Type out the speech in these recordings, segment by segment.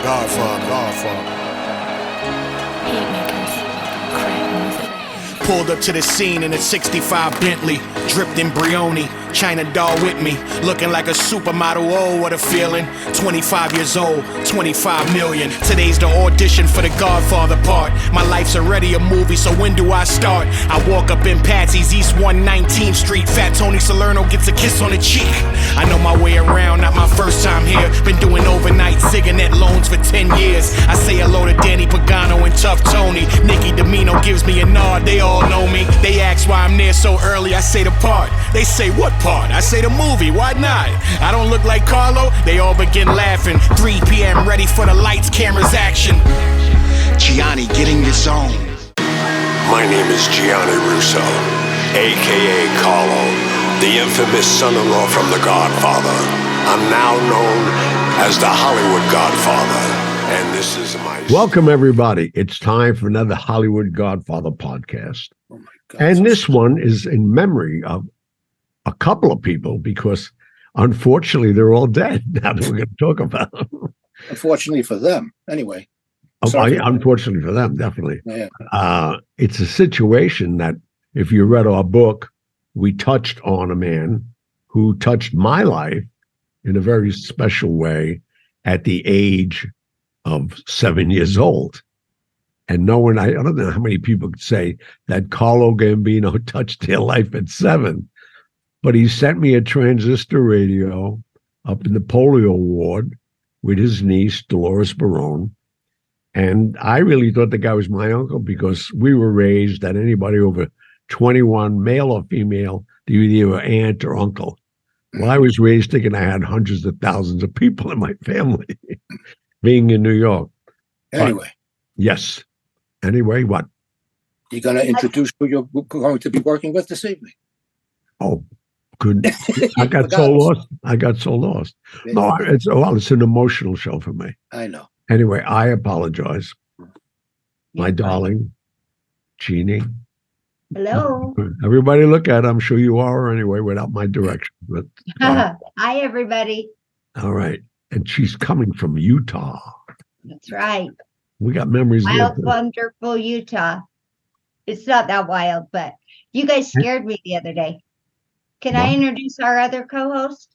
Godfather. Pulled up to the scene in a 65 Bentley, dripped in Brioni, China doll with me, looking like a supermodel. Oh, what a feeling. 25 years old, 25 million. Today's the audition for the Godfather part. My life's already a movie, so when do I start? I walk up in Patsy's East 119th Street. Fat Tony Salerno gets a kiss on the cheek. I know my way around, not my first time here. Been doing overnight cigarette loans for 10 years. I say hello to Danny Pagano and Tough Tony. Nicky Domino gives me a nod, they all know me. They ask why I'm there so early, I say the part. They say what part? I say the movie, why not? I don't look like Carlo, they all begin laughing. 3 p.m. ready for the lights, cameras, action. Gianni, get in your zone. My name is Gianni Russo, a.k.a. Carlo, the infamous son-in-law from The Godfather. I'm now known as the Hollywood Godfather, and this is my... Welcome, everybody. It's time for another Hollywood Godfather podcast. Oh my God. And this one is in memory of a couple of people because, unfortunately, they're all dead now that we're going to talk about them. Unfortunately for them, anyway. Unfortunately for them, definitely. Yeah. It's a situation that, if you read our book, we touched on a man who touched my life in a very special way at the age of 7 years old. And no one, I don't know how many people could say that Carlo Gambino touched their life at 7. But he sent me a transistor radio up in the polio ward with his niece, Dolores Barone. And I really thought the guy was my uncle because we were raised that anybody over 21, male or female, they were either aunt or uncle. Well, I was raised thinking I had hundreds of thousands of people in my family, being in New York. Anyway. Yes. Anyway, what? You're going to introduce who you're going to be working with this evening. Oh, good. I got so lost. No, it's an emotional show for me. I know. Anyway, I apologize. My darling, Jeannie. Hello. Everybody look at her. I'm sure you are anyway, without my direction. But Hi, everybody. all right. And she's coming from Utah. That's right. We got memories there. Wild, wonderful Utah. It's not that wild, but you guys scared me the other day. Can I introduce our other co-host?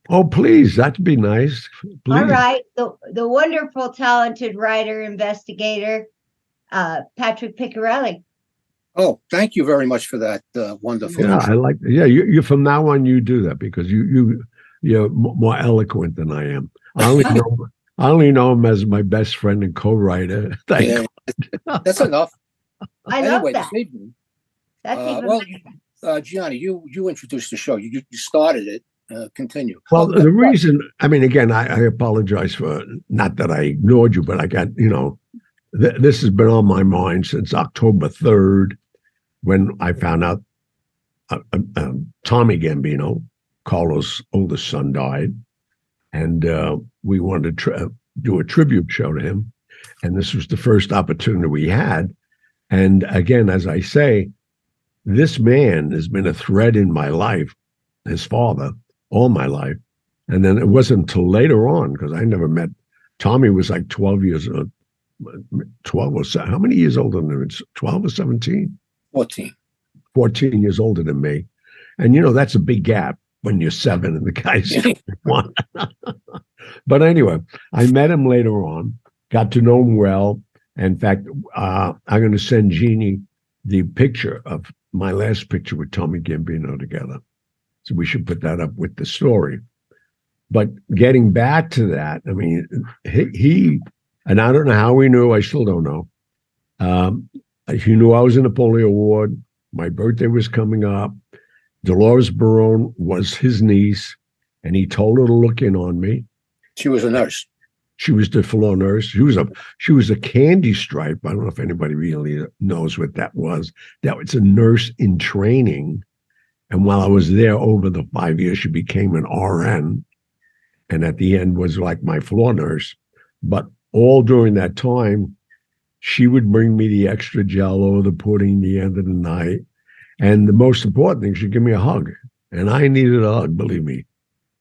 Oh, please. That'd be nice. Please. All right. The wonderful, talented writer, investigator, Patrick Piccarelli. Oh, thank you very much for that wonderful. Yeah, I like. Yeah, you from now on you do that because you're more eloquent than I am. I only know him as my best friend and co-writer. Yeah, that's enough. I love Anyway, that. this evening, That's even better. Gianni, you introduced the show. You started it. Continue. Well, the reason, I mean, again, I apologize for, not that I ignored you, but I got, this has been on my mind since October 3rd, when I found out Tommy Gambino, Carlo's oldest son, died. And we wanted to do a tribute show to him. And this was the first opportunity we had. And again, as I say, this man has been a thread in my life, his father, all my life. And then it wasn't until later on, because I never met, Tommy was like 12 years old, 12 or so. How many years older than me? 12 or 17? 14. 14 years older than me. And, that's a big gap when you're 7 and the guy's 1. But anyway, I met him later on, got to know him well. In fact, I'm going to send Jeannie the picture of my last picture with Tommy Gambino together. So we should put that up with the story. But getting back to that, I mean, he and I don't know how he knew, I still don't know. He knew I was in the polio ward. My birthday was coming up. Dolores Barone was his niece, and he told her to look in on me. She was a nurse. She was the floor nurse. She was a candy stripe. I don't know if anybody really knows what that was. That was a nurse in training. And while I was there over the 5 years, she became an RN. And at the end was like my floor nurse. But all during that time, she would bring me the extra Jell-O, the pudding, the end of the night. And the most important thing, she'd give me a hug. And I needed a hug, believe me.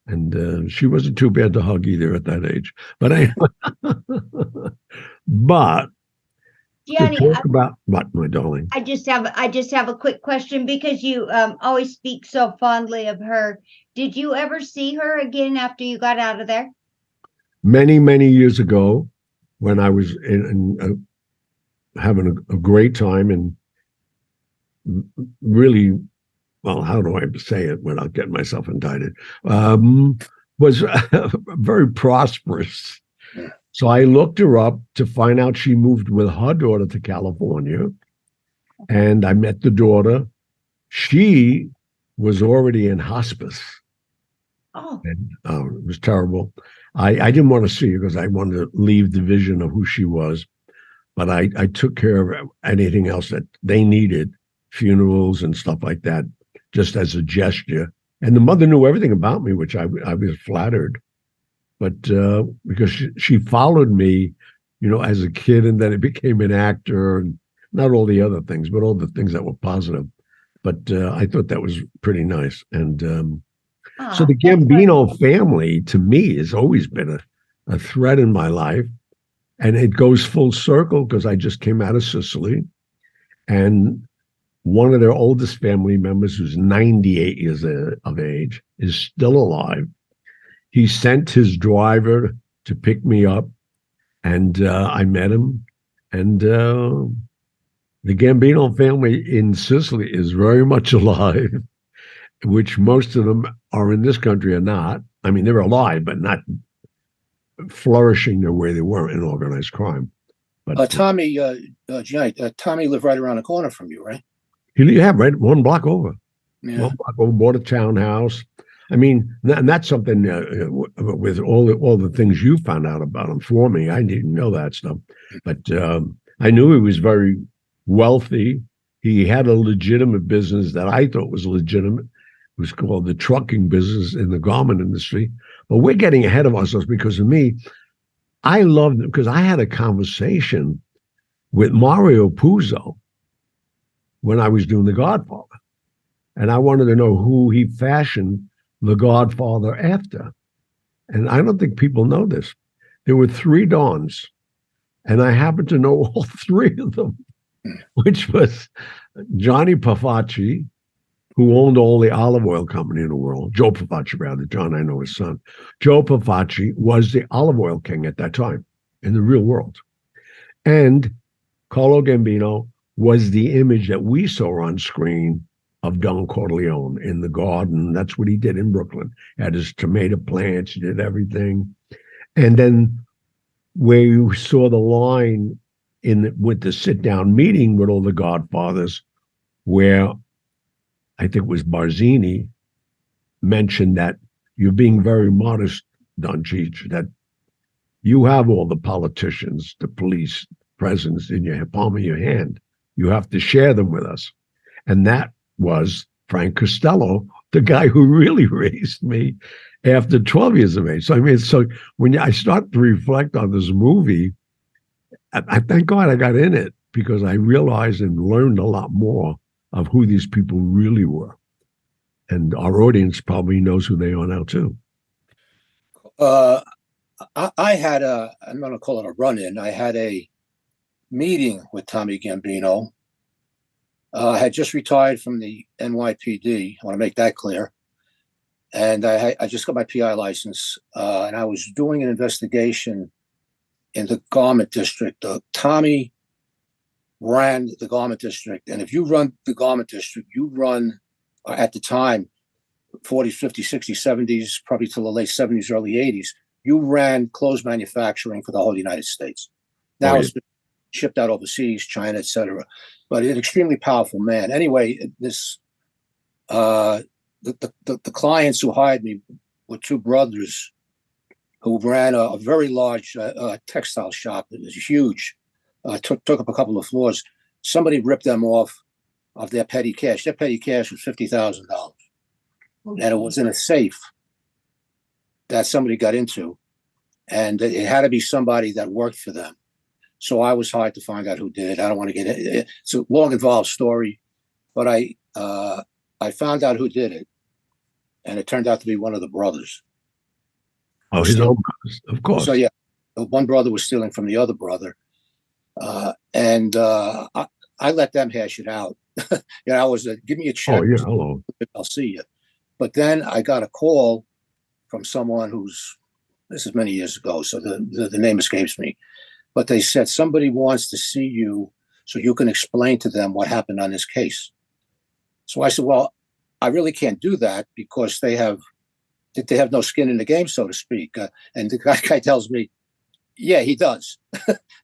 And she wasn't too bad to hug either at that age. But but to Gianni, talk about what, my darling? I just have a quick question because you always speak so fondly of her. Did you ever see her again after you got out of there? Many, many years ago, when I was having a great time and really, well, how do I say it without getting myself indicted? Was very prosperous. So I looked her up to find out she moved with her daughter to California. And I met the daughter. She was already in hospice. Oh, And it was terrible. I didn't want to see her because I wanted to leave the vision of who she was. But I took care of anything else that they needed, funerals and stuff like that, just as a gesture. And the mother knew everything about me, which I was flattered. But because she followed me, as a kid, and then it became an actor, and not all the other things, but all the things that were positive. But I thought that was pretty nice. And so the that's Gambino family, to me, has always been a thread in my life. And it goes full circle because I just came out of Sicily. And one of their oldest family members, who's 98 years of age, is still alive. He sent his driver to pick me up, and I met him. And the Gambino family in Sicily is very much alive, which most of them are in this country are not. I mean, they're alive, but not flourishing the way they were in organized crime. But Tommy, Gianni, Tommy lived right around the corner from you, right? yeah, right, 1 block over. Yeah. 1 block over, bought a townhouse. I mean, and that's something with all the things you found out about him for me. I didn't know that stuff, but I knew he was very wealthy. He had a legitimate business that I thought was legitimate. It was called the trucking business in the garment industry. But we're getting ahead of ourselves because of me. I loved it because I had a conversation with Mario Puzo when I was doing The Godfather. And I wanted to know who he fashioned The Godfather after. And I don't think people know this. There were 3 Dons, and I happen to know all 3 of them, which was Johnny Pafacci, who owned all the olive oil company in the world. Joe Pafacci, rather. John, I know his son. Joe Pafacci was the olive oil king at that time in the real world. And Carlo Gambino was the image that we saw on screen of Don Corleone in the garden. That's what he did in Brooklyn. Had his tomato plants, he did everything. And then where you saw the line with the sit-down meeting with all the Godfathers, where I think it was Barzini mentioned that you're being very modest, Don Cheech, that you have all the politicians, the police, presidents in your palm of your hand. You have to share them with us. And that was Frank Costello, the guy who really raised me after 12 years of age. So, I mean, so when I start to reflect on this movie, I thank God I got in it because I realized and learned a lot more of who these people really were. And our audience probably knows who they are now, too. I had I'm going to call it a run-in. I had a meeting with Tommy Gambino. I had just retired from the NYPD. I want to make that clear. And I just got my PI license, and I was doing an investigation in the garment district. Tommy ran the garment district. And if you run the garment district, you run, at the time, 40s, 50s, 60s, 70s, probably till the late 70s, early 80s, you ran clothes manufacturing for the whole United States. Now it's been shipped out overseas, China, etc. But an extremely powerful man. Anyway, this the clients who hired me were 2 brothers who ran a very large textile shop. It was huge. Took up a couple of floors. Somebody ripped them off of their petty cash. Their petty cash was $50,000. And it was in a safe that somebody got into. And it had to be somebody that worked for them. So I was hired to find out who did it. I don't want to get it. It's a long, involved story. But I found out who did it. And it turned out to be one of the brothers. Oh, his own brothers, of course. So yeah, one brother was stealing from the other brother, and I let them hash it out. I was give me a check. Oh, yeah, hello. I'll see you. But then I got a call from someone this is many years ago, so the name escapes me. But they said somebody wants to see you so you can explain to them what happened on this case. So I said, well, I really can't do that because they have no skin in the game, so to speak. And the guy tells me, yeah, he does.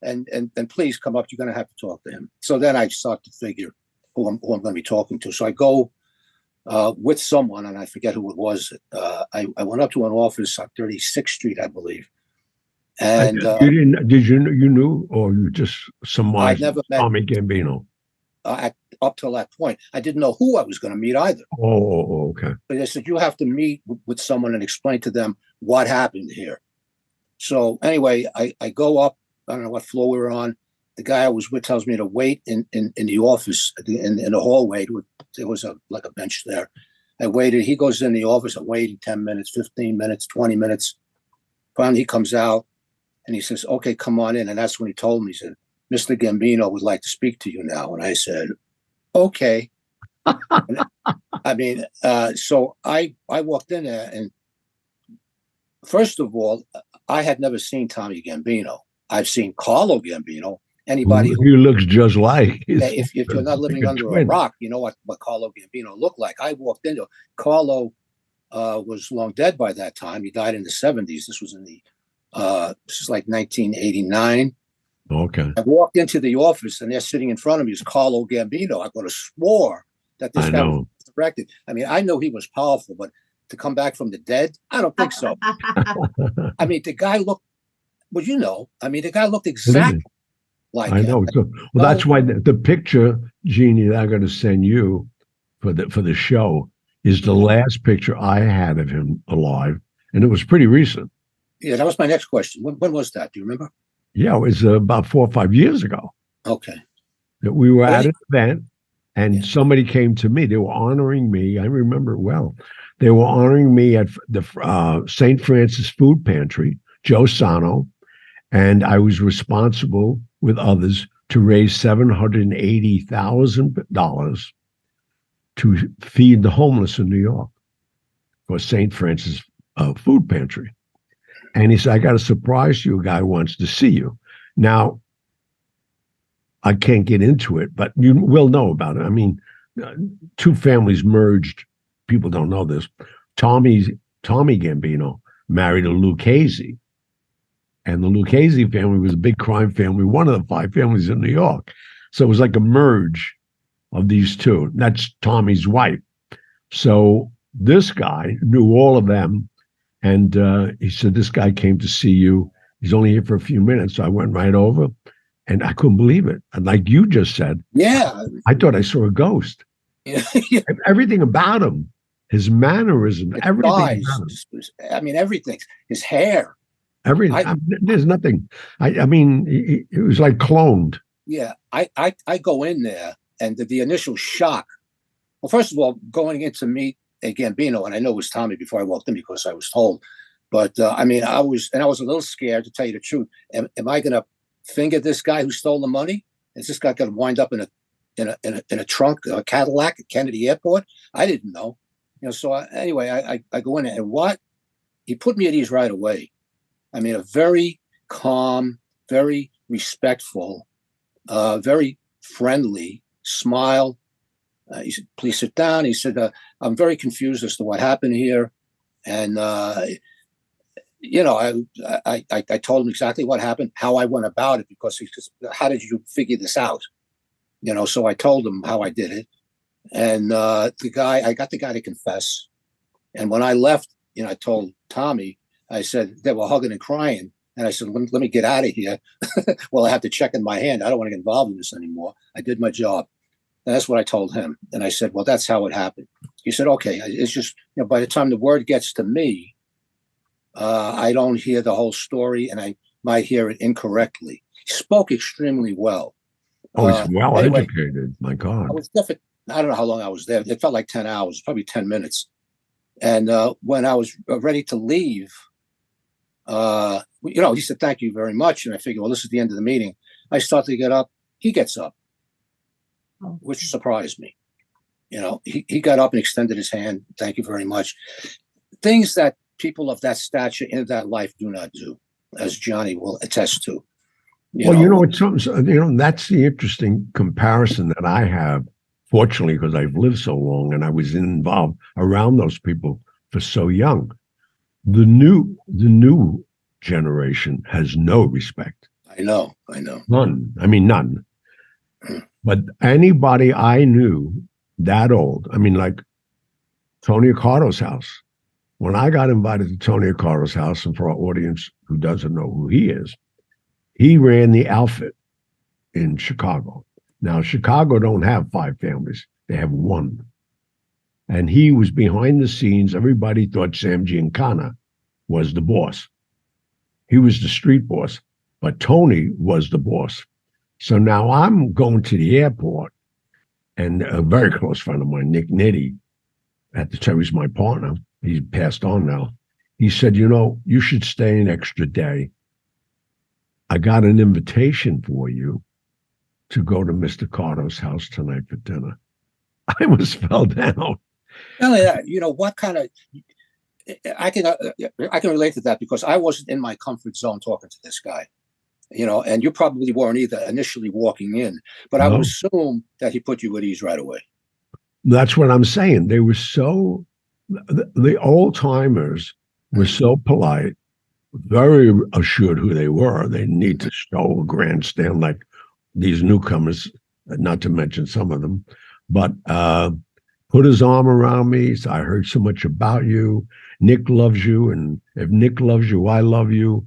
and please come up. You're going to have to talk to him. So then I start to figure who I'm going to be talking to. So I go with someone, and I forget who it was. I went up to an office on 36th Street, I believe. And you didn't? Did you knew, or you just I never met Tommy Gambino? Up till that point, I didn't know who I was going to meet either. Oh, okay. But they said you have to meet with someone and explain to them what happened here. So anyway, I go up. I don't know what floor we were on. The guy I was with tells me to wait in the office in the hallway. There was like a bench there. I waited. He goes in the office. I'm waiting 10 minutes, 15 minutes, 20 minutes. Finally, he comes out and he says, "Okay, come on in." And that's when he told me, he said, "Mr. Gambino would like to speak to you now." And I said, "Okay." I mean, so I walked in there, and first of all, I had never seen Tommy Gambino. I've seen Carlo Gambino. Anybody who looks just like if you're not living under a rock, you know what Carlo Gambino looked like. I walked into Carlo was long dead by that time. He died in the 70s. This was this is like 1989. Okay. I walked into the office, and they're sitting in front of me is Carlo Gambino. I could have swore that this guy was resurrected. I mean, I know he was powerful, but to come back from the dead, I don't think so. I mean, the guy looked, the guy looked exactly like I him. know. So, well, that's why the picture, Jeannie, that I'm going to send you for the show is the last picture I had of him alive, and it was pretty recent. Yeah, that was my next question. When was that? Do you remember? Yeah, it was about 4 or 5 years ago. Okay. We were at an event, and somebody came to me. They were honoring me. I remember it well. They were honoring me at the St. Francis Food Pantry, Joe Sano, and I was responsible with others to raise $780,000 to feed the homeless in New York for St. Francis Food Pantry. And he said, "I got a surprise you. A guy wants to see you." Now, I can't get into it, but you will know about it. I mean, two families merged. People don't know this. Tommy Gambino married a Lucchese. And the Lucchese family was a big crime family, one of the 5 families in New York. So it was like a merge of these two. That's Tommy's wife. So this guy knew all of them. And he said, "This guy came to see you. He's only here for a few minutes." So I went right over, and I couldn't believe it. And like you just said, I thought I saw a ghost. Everything about him, his mannerism, everything eyes, about him. I mean, everything. His hair. Everything. There's nothing. I mean, it was like cloned. Yeah, I go in there, and the initial shock. Well, first of all, going in to meet a Gambino, and I know it was Tommy before I walked in because I was told. But I mean, I was a little scared, to tell you the truth. Am I going to finger this guy who stole the money? Is this guy going to wind up in a trunk, a Cadillac at Kennedy Airport? I didn't know. So anyway, I go in there, and what he put me at ease right away. I mean, a very calm, very respectful, very friendly smile. He said, "Please sit down." He said, "I'm very confused as to what happened here." And, I told him exactly what happened, how I went about it, because he says, "How did you figure this out?" So I told him how I did it. And I got the guy to confess. And when I left, I told Tommy, I said, they were hugging and crying. And I said, let me get out of here. Well, I have to check in my hand. I don't want to get involved in this anymore. I did my job. And that's what I told him. And I said, well, that's how it happened. He said, okay, it's just, by the time the word gets to me, I don't hear the whole story, and I might hear it incorrectly. He spoke extremely well. Oh, he's well educated. My God. I was definitely, I don't know how long I was there. It felt like 10 hours, probably 10 minutes. And when I was ready to leave, He said, thank you very much. And I figured, well, this is the end of the meeting. I start to get up. He gets up, which surprised me. He got up and extended his hand. Thank you very much. Things that people of that stature in that life do not do, as Johnny will attest to. It's something, that's the interesting comparison that I have, fortunately, because I've lived so long and I was involved around those people for so young. The new generation has no respect. I know. None. I mean, none. But anybody I knew that old, like Tony Accardo's house. When I got invited to Tony Accardo's house, and for our audience who doesn't know who he is, he ran the outfit in Chicago. Now, Chicago don't have 5 families. They have 1. And he was behind the scenes. Everybody thought Sam Giancana was the boss. He was the street boss, but Tony was the boss. So now I'm going to the airport, and a very close friend of mine, Nick Nitti, at the time, he's my partner. He's passed on now. He said, you should stay an extra day. I got an invitation for you to go to Mr. Cardo's house tonight for dinner. I almost fell down. Not only that, what kind of, I can relate to that because I wasn't in my comfort zone talking to this guy, and you probably weren't either initially walking in, but I would assume that he put you at ease right away. That's what I'm saying. They were the old timers were so polite, very assured who they were. They need to show a grandstand like these newcomers, not to mention some of them, but put his arm around me. So I heard so much about you. Nick loves you. And if Nick loves you, I love you.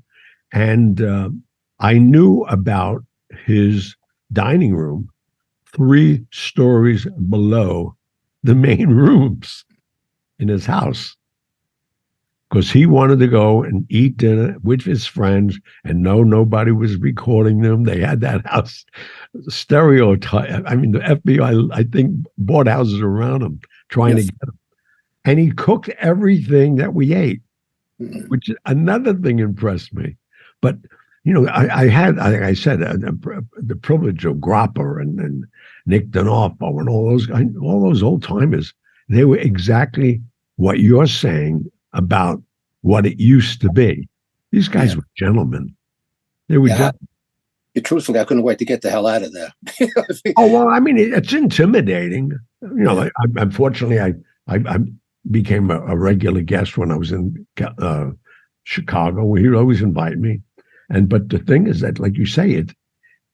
And I knew about his dining room 3 stories below the main rooms in his house, because he wanted to go and eat dinner with his friends, and nobody was recording them. They had that house stereotype. I mean, the FBI, I think, bought houses around him trying to get him. And he cooked everything that we ate, which another thing impressed me. But, I had, like I said, the privilege of Grappa and Nick D'Onofrio and all those old timers. They were exactly what you're saying about what it used to be. These guys were gentlemen. They were gentlemen. Truthfully, I couldn't wait to get the hell out of there. It's intimidating. Unfortunately, I became a regular guest when I was in Chicago, where he'd always invite me. But the thing is that, like you say,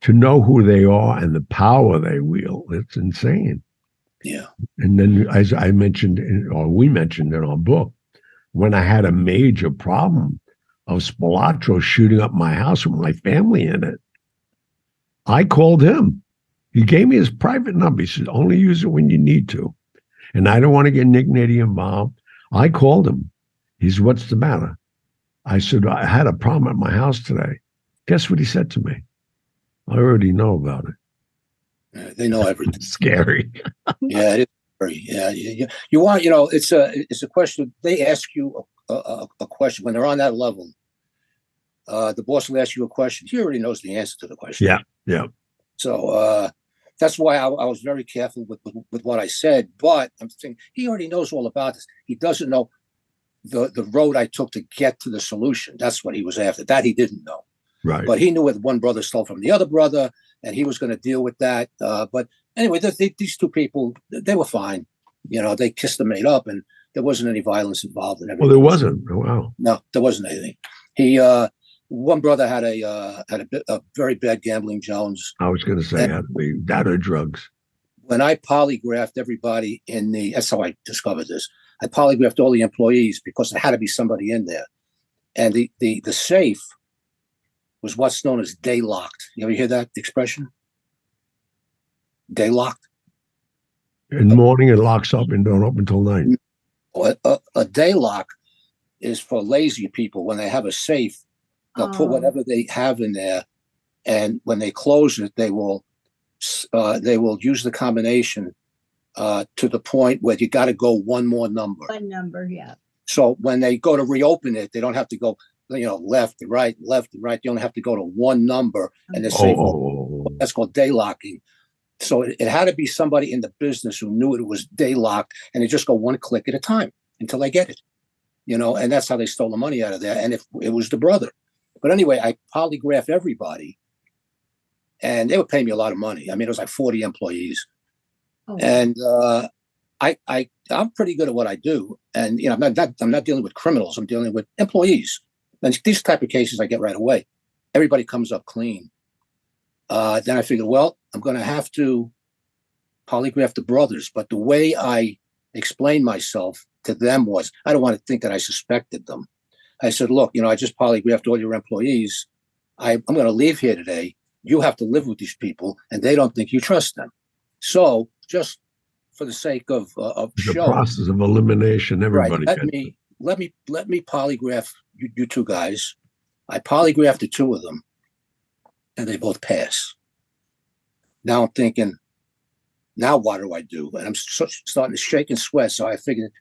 to know who they are and the power they wield, it's insane. Yeah. And then, as I mentioned, we mentioned in our book, when I had a major problem of Spilatro shooting up my house with my family in it, I called him. He gave me his private number. He said, only use it when you need to. And I don't want to get Nick Nitti involved. I called him. He said, what's the matter? I said, I had a problem at my house today. Guess what he said to me? I already know about it. They know everything. Scary. Yeah, it is scary. Yeah. You want, it's a question. They ask you a question when they're on that level. The boss will ask you a question. He already knows the answer to the question. Yeah. So that's why I was very careful with what I said. But I'm saying he already knows all about this. He doesn't know the road I took to get to the solution. That's what he was after. That he didn't know. Right. But he knew what one brother stole from the other brother, and he was going to deal with that. But anyway, these 2 people, they were fine. They kissed and made up, and there wasn't any violence involved in everything. Well, there wasn't. Oh, wow. No, there wasn't anything. One brother had a very bad gambling Jones. I was going to say, had to be that or drugs. When I polygraphed everybody that's how I discovered this. I polygraphed all the employees because there had to be somebody in there. And the safe was what's known as day locked. You ever hear that expression? Day locked? In the morning, it locks up and don't open until night. A day lock is for lazy people. When they have a safe, they'll put whatever they have in there, and when they close it, they will use the combination to the point where you got to go one more number. One number, yeah. So when they go to reopen it, they don't have to go left and right, left and right. You only have to go to one number, and the safe. Oh, That's called day locking. So it had to be somebody in the business who knew it was day locked, and they just go one click at a time until they get it. And that's how they stole the money out of there. And if it was the brother, but anyway, I polygraphed everybody, and they would pay me a lot of money. I mean, it was like 40 employees, and I'm pretty good at what I do. And I'm not dealing with criminals. I'm dealing with employees. And these type of cases I get right away. Everybody comes up clean. Then I figured, well, I'm going to have to polygraph the brothers. But the way I explained myself to them was, I don't want to think that I suspected them. I said, look, I just polygraphed all your employees. I'm going to leave here today. You have to live with these people, and they don't think you trust them. So just for the sake of the show, process of elimination, everybody. Right, let me polygraph you two guys. I polygraphed the two of them, and they both pass. Now I'm thinking, now what do I do? And I'm starting to shake and sweat. So I figured,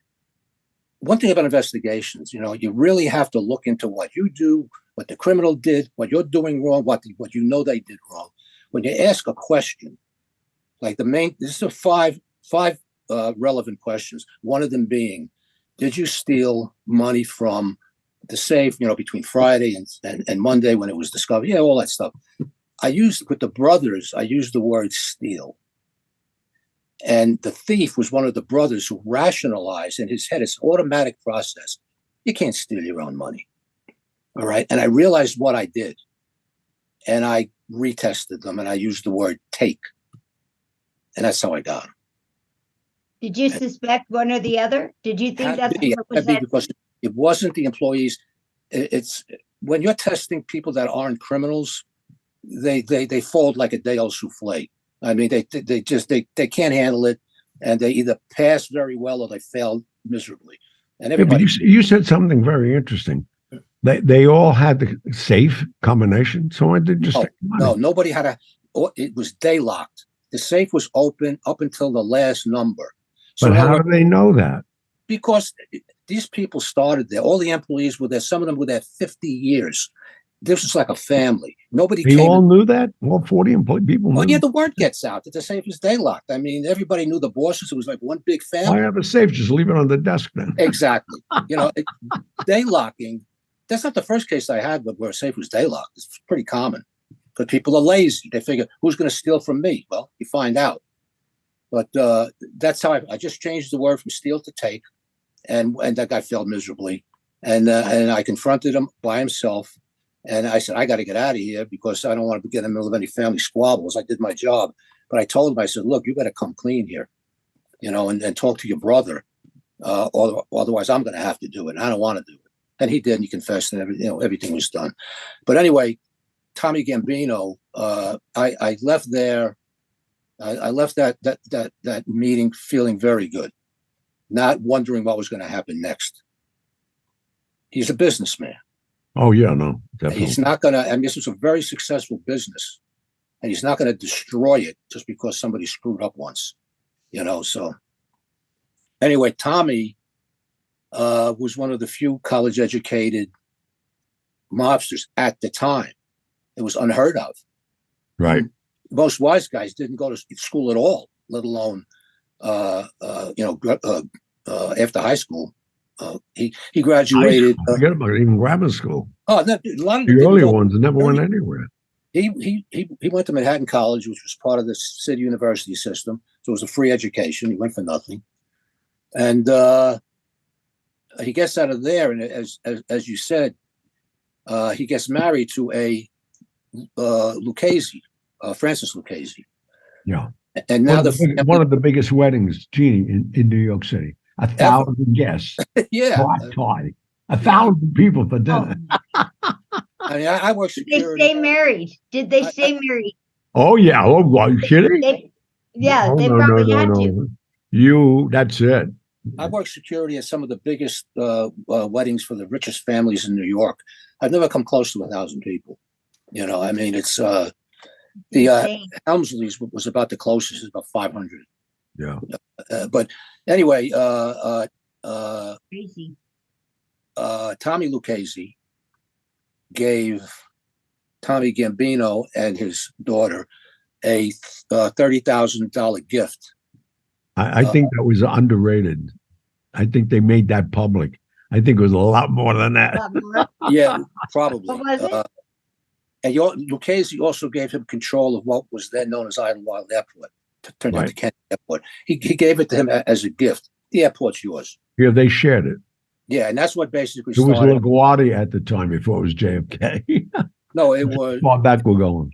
one thing about investigations, you really have to look into what you do, what the criminal did, what you're doing wrong, what they did wrong. When you ask a question, like this is five relevant questions. One of them being, did you steal money from the safe, between Friday and Monday when it was discovered? Yeah, all that stuff. With the brothers, I used the word steal. And the thief was one of the brothers who rationalized in his head, it's automatic process. You can't steal your own money. All right. And I realized what I did. And I retested them, and I used the word take. And that's how I got them. Did you suspect one or the other? Did you think that's what was that? Because it wasn't the employees. It's when you're testing people that aren't criminals, they fold like a day-old souffle. I mean, they can't handle it, and they either pass very well or they fail miserably. And everybody, but you said something very interesting. They all had the safe combination, so I did just no, nobody had it was day locked. The safe was open up until the last number. So but how do they know that? Because these people started there. All the employees were there. Some of them were there 50 years. This was like a family. They all knew that? All 40 people knew? Oh, yeah, the word gets out that the safe is day locked. I mean, everybody knew the bosses. It was like one big family. Why have a safe? Just leave it on the desk then. Exactly. Day locking, that's not the first case I had where a safe was day locked. It's pretty common because people are lazy. They figure, who's going to steal from me? Well, you find out. But that's how I just changed the word from steal to take. And that guy failed miserably. And I confronted him by himself. And I said, I got to get out of here because I don't want to get in the middle of any family squabbles. I did my job. But I told him, I said, look, you got to come clean here, and talk to your brother. Or otherwise, I'm going to have to do it. And I don't want to do it. And he did. And he confessed, and everything was done. But anyway, Tommy Gambino, I left there. I left that meeting feeling very good, not wondering what was going to happen next. He's a businessman. Oh, yeah, no, definitely. He's not going to, and this is a very successful business, and he's not going to destroy it just because somebody screwed up once, so. Anyway, Tommy was one of the few college-educated mobsters at the time. It was unheard of. Right. Most wise guys didn't go to school at all, let alone, after high school. He graduated. Forget about it, even grammar school. Oh, a lot of the earlier ones never went anywhere. He went to Manhattan College, which was part of the city university system. So it was a free education. He went for nothing, and he gets out of there. And as you said, he gets married to a Lucchese, Francis Lucchese. Yeah, and now one of the biggest weddings, Jeannie, in New York City. 1,000 guests. Yeah. Black tie. 1,000 people for dinner. I mean, I work security. Did they stay married? Did they stay married? Oh, yeah. Oh, are you kidding? They no, probably had to. That's it. I worked security at some of the biggest weddings for the richest families in New York. I've never come close to 1,000 people. I mean, it's the Helmsley's was about the closest, about 500. Yeah. But anyway, Crazy. Tommy Lucchese gave Tommy Gambino and his daughter a $30,000 gift. I think that was underrated. I think they made that public. I think it was a lot more than that. Yeah, probably. What was it? And Lucchese also gave him control of what was then known as Idlewild Airport, turned into Kennedy Airport. He gave it to him as a gift. The airport's yours. Yeah, they shared it. Yeah, and that's what basically It was started. LaGuardia at the time before it was JFK. No, it was. Far back we're going.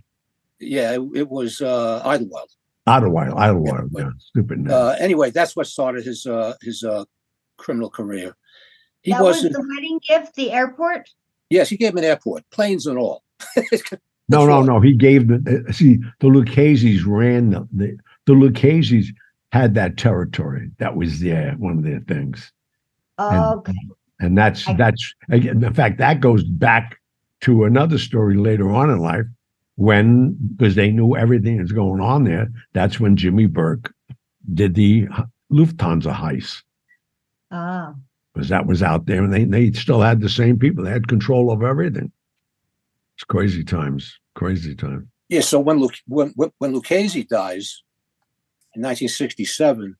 Yeah, it was Idlewild. Idlewild. Yeah, stupid name. Anyway, that's what started his criminal career. He That was wasn't. the wedding gift, the airport? Yes, he gave him an airport, planes and all. No. He gave the Lucchese's ran the Lucchese's had that territory. That was one of their things. Oh, okay. And that's again, in fact, that goes back to another story later on in life when, because they knew everything that's going on there, that's when Jimmy Burke did the Lufthansa heist. Oh. Because that was out there, and they still had the same people. They had control of everything. It's crazy times. Yeah. So when Lucchese dies in 1967,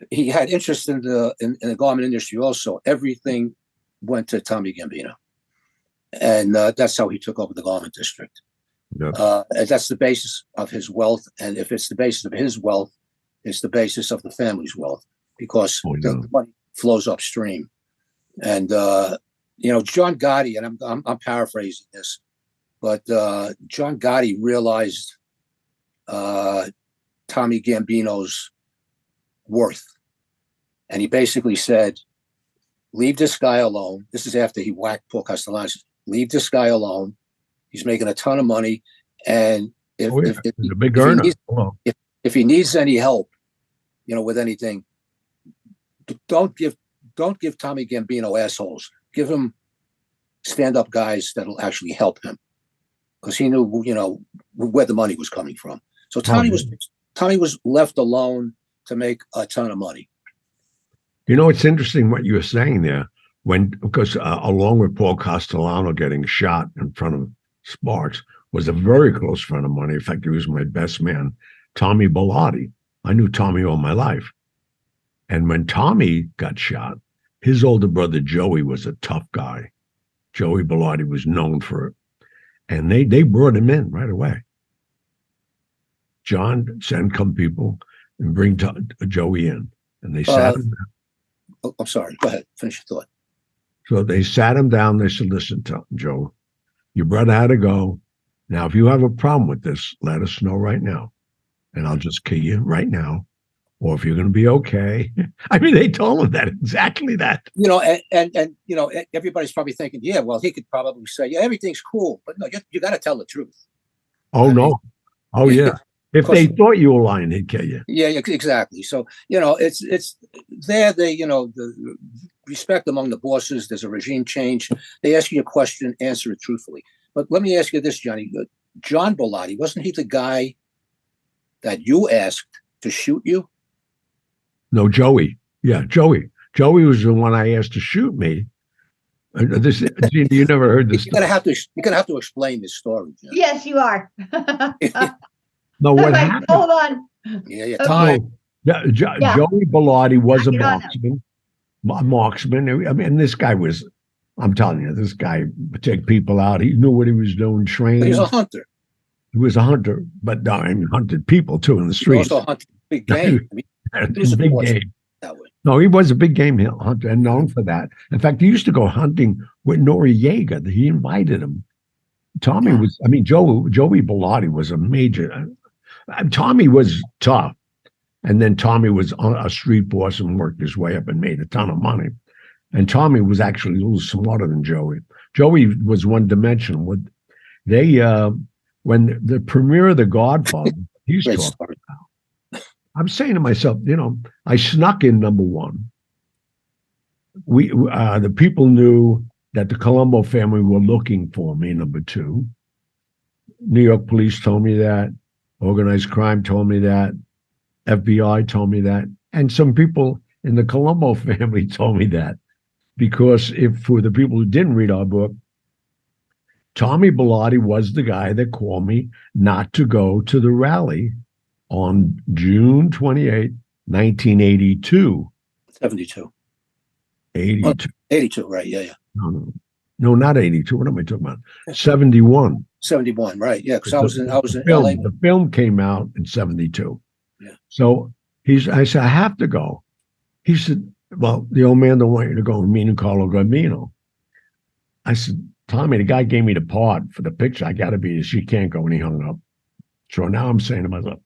he had interest in the garment industry also. Everything went to Tommy Gambino, and that's how he took over the garment district. Yeah. And that's the basis of his wealth. And if it's the basis of his wealth, it's the basis of the family's wealth, because the money flows upstream. And John Gotti, and I'm paraphrasing this, but John Gotti realized Tommy Gambino's worth, and he basically said, "Leave this guy alone." This is after he whacked Paul Castellano. "Leave this guy alone. He's making a ton of money, and if he's a big earner. If he needs any help, with anything, don't give Tommy Gambino assholes. Give him stand-up guys that'll actually help him," because he knew, where the money was coming from. So Tommy was left alone to make a ton of money. It's interesting what you were saying there, because along with Paul Castellano getting shot in front of Sparks was a very close friend of mine. In fact, he was my best man, Tommy Bellotti. I knew Tommy all my life. And when Tommy got shot, his older brother Joey was a tough guy. Joey Bellotti was known for it. And they brought him in right away. John, send come people and bring Joey in. And they sat him down. I'm sorry. Go ahead. Finish your thought. So they sat him down. They said, "Listen, Joe, your brother had to go. Now, if you have a problem with this, let us know right now. And I'll just kill you right now. Or if you're going to be okay." I mean, they told him that, exactly that. And everybody's probably thinking, yeah, well, he could probably say, yeah, everything's cool. But no, you got to tell the truth. No. Oh, yeah. If they thought you were lying, they'd kill you. Yeah, exactly. So, it's there. The respect among the bosses. There's a regime change. They ask you a question, answer it truthfully. But let me ask you this, Johnny. John Bellotti, wasn't he the guy that you asked to shoot you? No, Joey. Yeah, Joey. Joey was the one I asked to shoot me. You never heard this. You're gonna have to explain this story, Johnny. Yes, you are. No, what happened? Hold on. Yeah, time. Joey Bellotti was a marksman. I mean, this guy was, I'm telling you, this guy would take people out. He knew what he was doing, trained. He was a hunter. He was a hunter, but hunted people too in the streets. He also hunted big game. He was a big game. That way. No, he was a big game hunter and known for that. In fact, he used to go hunting with Noriega. He invited him. Joey Bellotti was a major. Tommy was tough. And then Tommy was a street boss and worked his way up and made a ton of money. And Tommy was actually a little smarter than Joey. Joey was one-dimensional. When the premiere of The Godfather, he's talking about. I'm saying to myself, I snuck in number one. The people knew that the Colombo family were looking for me, number two. New York police told me that. Organized crime told me that. FBI told me that. And some people in the Colombo family told me that. Because for the people who didn't read our book, Tommy Bilotti was the guy that called me not to go to the rally on June 28, 1982. 72. 82. 82, right? Yeah. No, not 82. What am I talking about? 71. 71, right? Yeah, because I was in film, LA. The film came out in 72. Yeah. So I said, I have to go. He said, well, the old man don't want you to go, me and Carlo Gambino. I said, Tommy, the guy gave me the part for the picture. I got to be this. You can't go. And he hung up. So now I'm saying to myself,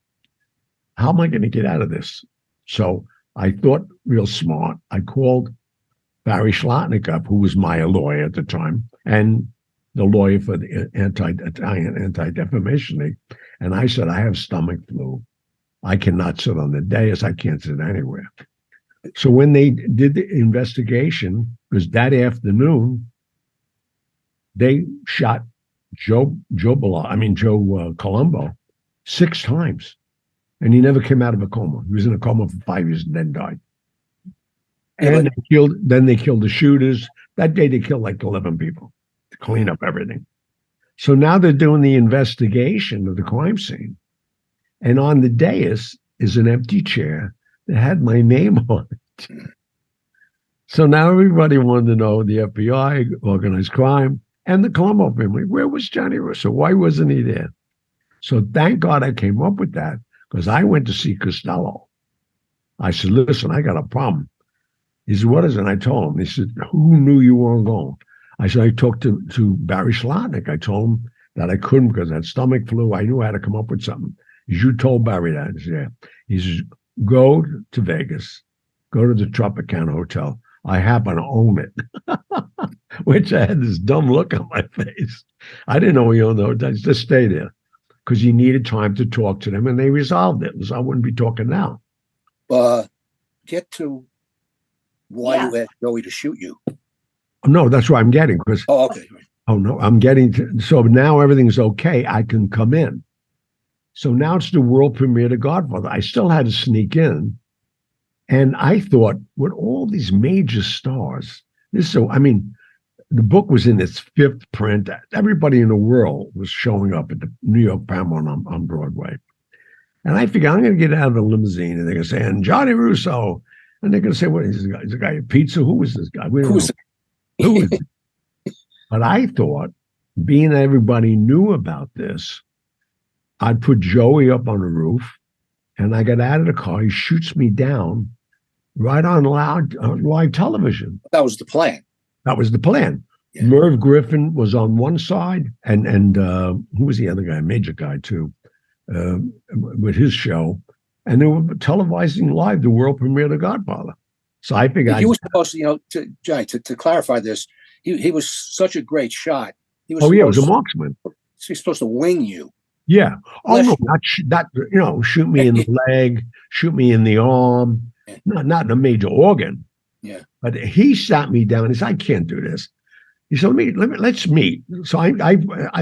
how am I going to get out of this? So I thought real smart. I called Barry Schlotnick up, who was my lawyer at the time, and the lawyer for the Italian Anti-Defamation League. And I said, I have stomach flu. I cannot sit on the dais. I can't sit anywhere. So when they did the investigation, because that afternoon, they shot Joe Colombo 6 times. And he never came out of a coma. He was in a coma for 5 years and then died. And they killed the shooters. That day they killed like 11 people to clean up everything. So now they're doing the investigation of the crime scene. And on the dais is an empty chair that had my name on it. So now everybody wanted to know, the FBI, organized crime, and the Colombo family, where was Johnny Russo? Why wasn't he there? So thank God I came up with that, because I went to see Costello. I said, listen, I got a problem. He said, what is it? And I told him. He said, who knew you weren't going? I said, I talked to Barry Schlotnick. I told him that I couldn't because I had stomach flu. I knew I had to come up with something. He said, you told Barry that? I said, yeah. He says, go to Vegas, go to the Tropicana Hotel. I happen to own it, which I had this dumb look on my face. I didn't know he owned the hotel. Just stay there because he needed time to talk to them, and they resolved it. So I wouldn't be talking now. Get to why you asked Joey to shoot you. No, that's where I'm getting. Because okay. Oh no, I'm getting to. So now everything's okay. I can come in. So now it's the world premiere of Godfather. I still had to sneak in. And I thought, with all these major stars, the book was in its 5th print. Everybody in the world was showing up at the New York Paramount on Broadway. And I figured I'm going to get out of the limousine, and they're going to say, and Johnny Russo. And they're going to say, what is this guy? Is the guy at pizza? Who is this guy? We don't know. Who is it? But I thought, being that everybody knew about this, I'd put Joey up on the roof, and I got out of the car. He shoots me down right on live television. That was the plan. That was the plan. Yeah. Merv Griffin was on one side, and who was the other guy? Major guy too, with his show, and they were televising live the world premiere of The Godfather. So I figured he was supposed to, Johnny, to clarify this. He was such a great shot. He was a marksman. He's supposed to wing you. Yeah. Oh no, not shoot me in the leg, shoot me in the arm, not in a major organ. Yeah. But he sat me down. He said, I can't do this. He said, let's meet. So I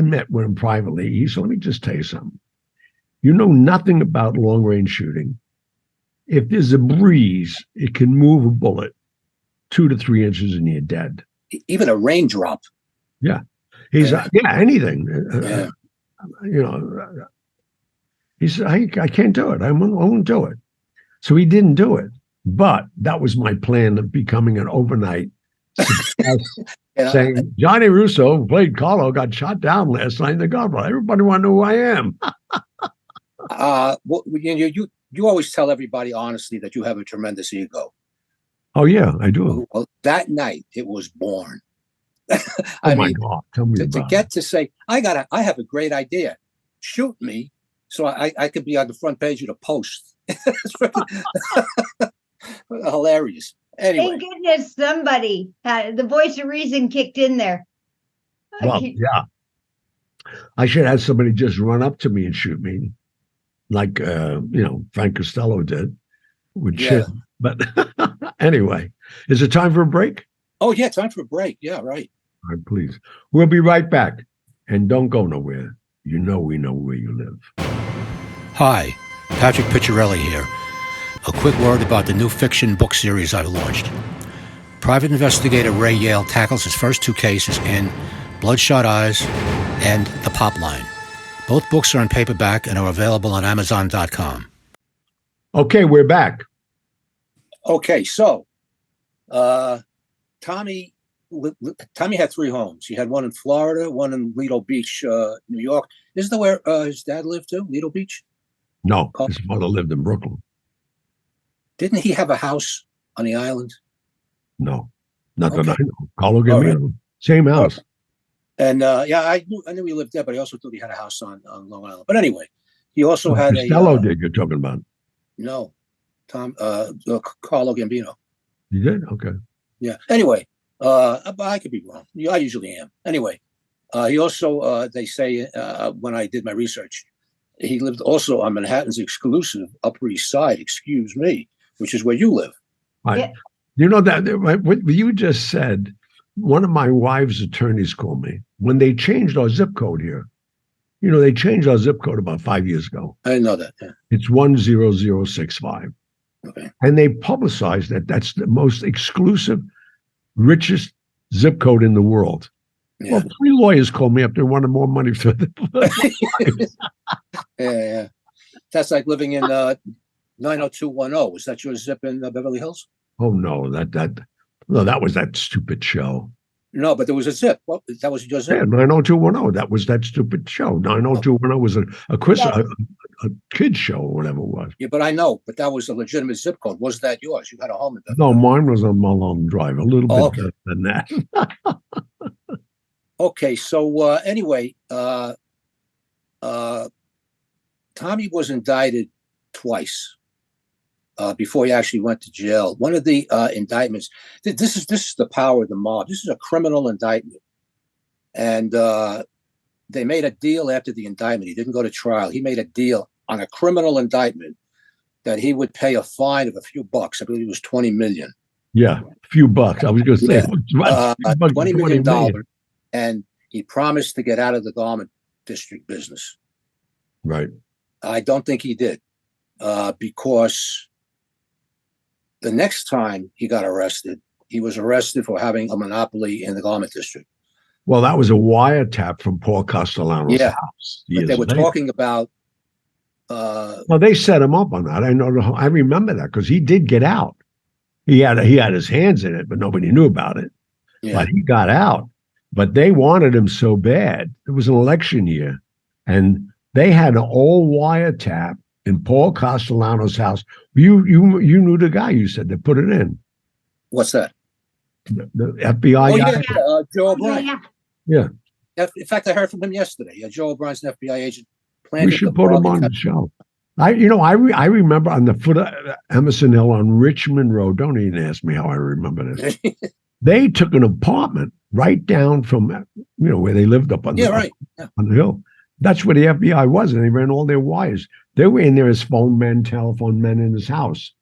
met with him privately. He said, let me just tell you something. You know nothing about long range shooting. If there's a breeze, it can move a bullet 2 to 3 inches and you're dead. Even a raindrop. Yeah. He's anything. He said, I can't do it. I won't do it. So he didn't do it. But that was my plan of becoming an overnight success. Saying, Johnny Russo, who played Carlo, got shot down last night in The Godfather. Everybody want to know who I am. You always tell everybody honestly that you have a tremendous ego. Oh, yeah, I do. Well, that night, it was born. My God, tell me about it. To say, I have a great idea. Shoot me so I could be on the front page of the Post. Hilarious. Anyway. Thank goodness somebody had the voice of reason kicked in there. Well, yeah. I should have somebody just run up to me and shoot me, like Frank Costello did with Chip. But anyway, is it time for a break? Oh yeah, time for a break. Yeah, right. All right, please. We'll be right back, and don't go nowhere. We know where you live. Hi, Patrick Picciarelli here. A quick word about the new fiction book series I've launched. Private investigator Ray Yale tackles his first 2 cases in Bloodshot Eyes and The Pop Line. Both books are in paperback and are available on Amazon.com. Okay, we're back. Okay, so Tommy had 3 homes. He had one in Florida, one in Lido Beach, New York. Isn't that where his dad lived too? Lido Beach? No, his mother lived in Brooklyn. Didn't he have a house on the island? No, not Okay. that I know. Carlo Gambino, same house. And yeah, I knew he lived there, but I also thought he had a house on Long Island. But anyway, he also had Costello did. You're talking about? No, Carlo Gambino. You did? Okay. Yeah. Anyway, I could be wrong. I usually am. Anyway, he also, they say, when I did my research, he lived also on Manhattan's exclusive Upper East Side, excuse me, which is where you live. Right. Yeah. You know that what you just said, one of my wife's attorneys called me when they changed our zip code here. You know, they changed our zip code about 5 years ago. I didn't know that. Yeah. It's 10065. Okay. And they publicized that that's the most exclusive, richest zip code in the world. Yeah. Well, 3 lawyers called me up. They wanted more money for the Yeah. That's like living in 90210. Was that your zip in Beverly Hills? Oh no, that was that stupid show. No, but there was a zip. Well, that was your zip. Yeah, 90210. That was that stupid show. 90210 was a quiz, a kid show or whatever it was. Yeah, but I know. But that was a legitimate zip code. Was that yours? You had a home in Beverly No, Hills. mine was on Mulholland Drive, a little bit Okay. better than that. Okay, so anyway, Tommy was indicted twice before he actually went to jail. One of the indictments. This is the power of the mob. This is a criminal indictment, and they made a deal after the indictment. He didn't go to trial. He made a deal on a criminal indictment that he would pay a fine of a few bucks. I believe it was $20 million. Yeah, a few bucks. I was going to say $20 million, and he promised to get out of the garment district business. Right. I don't think he did, because the next time he got arrested, he was arrested for having a monopoly in the garment district. Well, that was a wiretap from Paul Castellano's house. But they were talking about. Well, they set him up on that. I remember that because he did get out. He had his hands in it, but nobody knew about it. Yeah. But he got out. But they wanted him so bad. It was an election year, and they had an old wiretap in Paul Castellano's house. You knew the guy. You said they put it in. What's that? The FBI Oh, guy. yeah, Joe O'Brien. Yeah. In fact, I heard from him yesterday. Joe O'Brien's an FBI agent. We should put him on the show. I remember on the foot of Emerson Hill on Richmond Road. Don't even ask me how I remember this. They took an apartment right down from where they lived up on the on the hill. That's where the FBI was, and they ran all their wires. They were in there as phone men, telephone men in his house,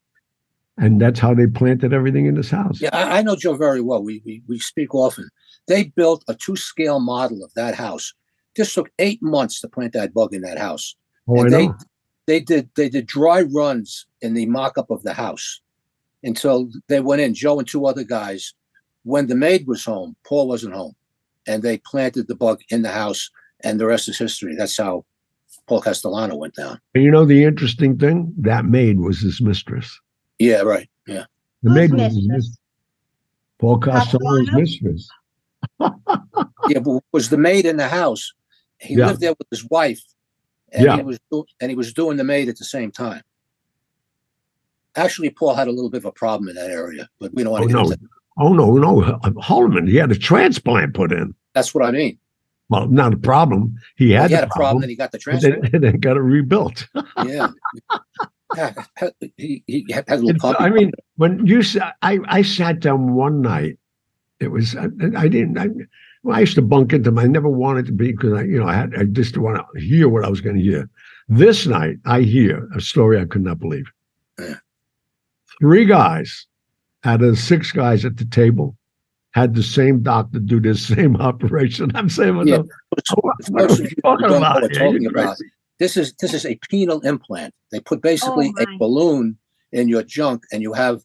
and that's how they planted everything in his house. Yeah, I know Joe very well. We speak often. They built a 2-scale model of that house. This took 8 months to plant that bug in that house. Oh, and I know. They did dry runs in the mock-up of the house until they went in, Joe and 2 other guys. When the maid was home, Paul wasn't home, and they planted the bug in the house, and the rest is history. That's how Paul Castellano went down. And you know the interesting thing? That maid was his mistress. Yeah, right. Yeah. The maid was his mistress. Paul Castellano's mistress. Yeah, but was the maid in the house? He lived there with his wife, and he was doing the maid at the same time. Actually, Paul had a little bit of a problem in that area, but we don't want to get into that. Oh, no. Holloman, he had a transplant put in. That's what I mean. Well, not a problem. He had a problem, and he got the transplant. They got it rebuilt. Yeah. He had a little puppy. I mean, when you said, I sat down one night. It was, I used to bunk into them. I never wanted to be because I just want to hear what I was going to hear. This night, I hear a story I could not believe. Yeah. 3 guys out of the 6 guys at the table had the same doctor do the same operation. I'm saying, what are we talking about? This is a penile implant. They put basically a balloon in your junk, and you have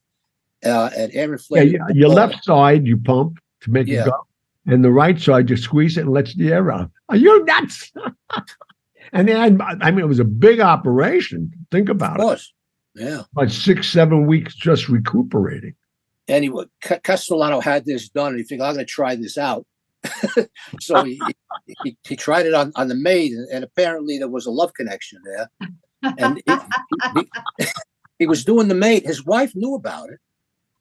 an air inflated. Yeah, your left side you pump to make it go, and the right side just squeeze it and lets the air out. Are you nuts? And then, I mean, it was a big operation. Think about Of it. course. Yeah. Like 6-7 weeks just recuperating. Anyway, Castellano had this done, and he figured, I'm going to try this out. So he tried it on the maid, and apparently there was a love connection there. And he was doing the maid. His wife knew about it.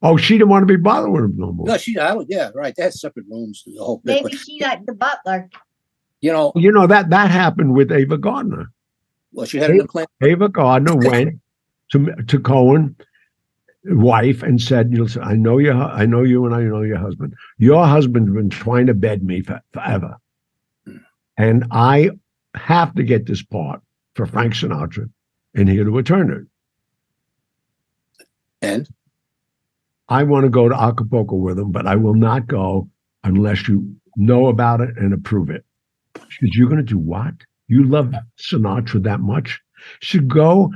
Oh, she didn't want to be bothered with him no more. No, yeah, right. They had separate rooms. The whole bit. Maybe she got the butler. You know that happened with Ava Gardner. Well, she had an implant. Ava Gardner went to Cohen, wife, and said, "Listen, I know you, and I know your husband. Your husband's been trying to bed me forever, and I have to get this part for Frank Sinatra, and here to return it. And I want to go to Acapulco with him, but I will not go unless you know about it and approve it." She said, "You're going to do what? You love Sinatra that much? She said, go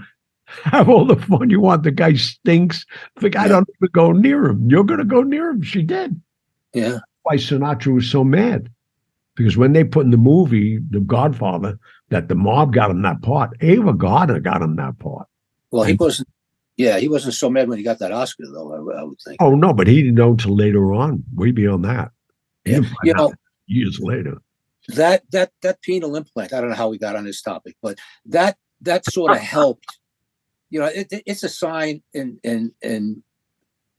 have all the fun you want. The guy stinks. The guy don't even go near him. You're going to go near him." She did. Yeah. Why Sinatra was so mad. Because when they put in the movie, The Godfather, that the mob got him that part, Ava Gardner got him that part. Well, he wasn't. Yeah, he wasn't so mad when he got that Oscar, though. I would think. Oh no, but he didn't know until later on. Way beyond that. Yeah. Years later. That penile implant. I don't know how we got on this topic, but that sort of helped. It's a sign in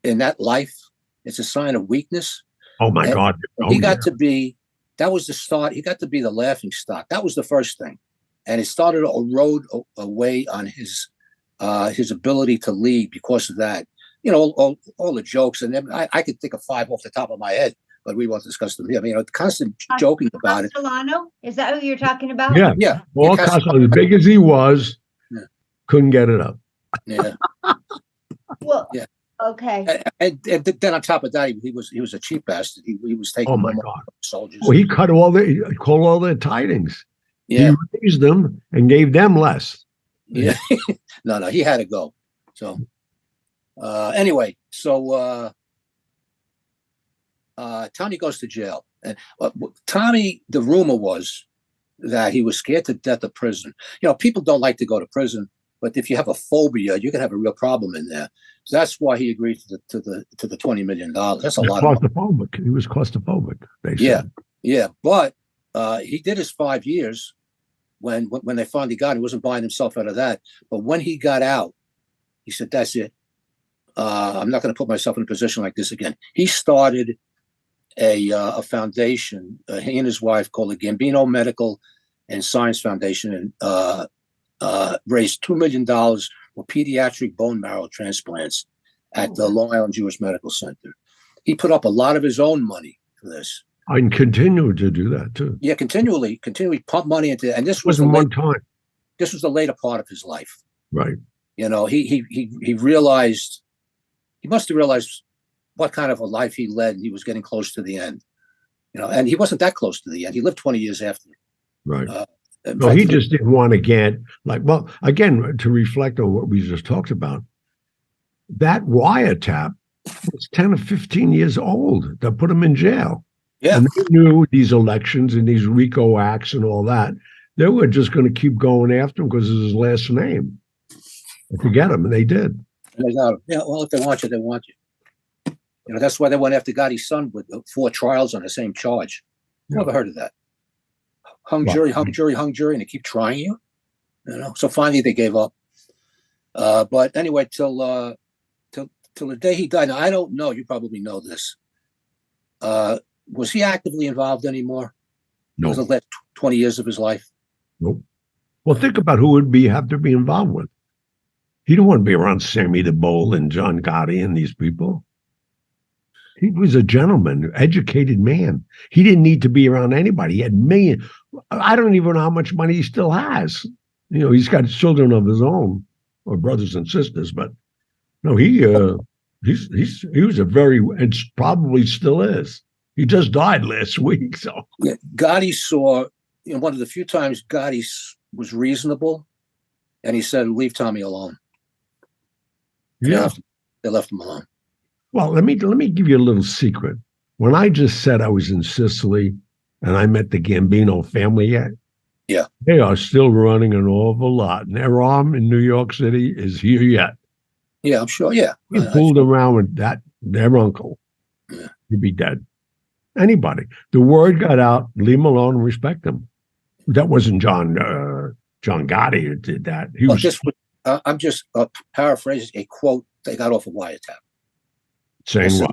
that life. It's a sign of weakness. Oh my God! He got to be. That was the start. He got to be the laughing stock. That was the first thing, and it started to erode away on his ability to lead because of that. All the jokes, and I could think of 5 off the top of my head, but we won't discuss them here. I mean, constant joking about it. Castellano? Is that who you're talking about? Yeah, Yeah. Well, Castellano, as big as he was, couldn't get it up. Yeah. Well, yeah. Okay. And then on top of that, he was a cheap bastard. He was taking. Oh my God! Soldiers. Well, he called all the tidings. Yeah. He raised them and gave them less. Yeah. No, he had to go. So anyway, so Tommy goes to jail, and Tommy, the rumor was that he was scared to death of prison. People don't like to go to prison, but if you have a phobia, you can have a real problem in there. So that's why he agreed to the $20 million. That's a lot. Claustrophobic. He was claustrophobic. They said. Yeah. But he did his 5 years. When they finally got him, he wasn't buying himself out of that. But when he got out, he said, "That's it. I'm not going to put myself in a position like this again." He started a foundation, he and his wife, called the Gambino Medical and Science Foundation, and raised $2 million for pediatric bone marrow transplants at the Long Island Jewish Medical Center. He put up a lot of his own money for this. And continue to do that too. Yeah, continually pump money into it. And this wasn't one time. This was the later part of his life. Right. He realized, he must have realized what kind of a life he led, and he was getting close to the end. And he wasn't that close to the end. He lived 20 years after. Right. No, he just didn't want to get again, to reflect on what we just talked about. That wiretap was 10 or 15 years old that put him in jail. Yeah. And they knew these elections and these RICO acts and all that. They were just going to keep going after him because of his last name. To get him, and they did. And they got him. Yeah, well, if they want you, they want you. That's why they went after Gotti's son with 4 trials on the same charge. Never heard of that. Hung jury, and they keep trying you. So finally they gave up. But anyway, till the day he died. Now, I don't know. You probably know this. Was he actively involved anymore? No. Was the last 20 years of his life? Nope. Well, think about who would have to be involved with. He didn't want to be around Sammy the Bull and John Gotti and these people. He was a gentleman, educated man. He didn't need to be around anybody. He had millions. I don't even know how much money he still has. He's got children of his own, or brothers and sisters. But no, he was a very, and probably still is. He just died last week. So yeah, Gotti saw, one of the few times Gotti was reasonable, and he said, "Leave Tommy alone." Yeah, they left him alone. Well, let me give you a little secret. when I just said I was in Sicily and I met the Gambino family yet, Yeah. they are still running an awful lot. And their arm in New York City is here yet. Yeah, I'm sure. Yeah. You fooled around with their uncle, Yeah. you'd be dead. Anybody. The word got out, leave them alone and respect them. That wasn't John Gotti who did that. He Well, was I'm just paraphrasing a quote they got off of Wiretap. saying what?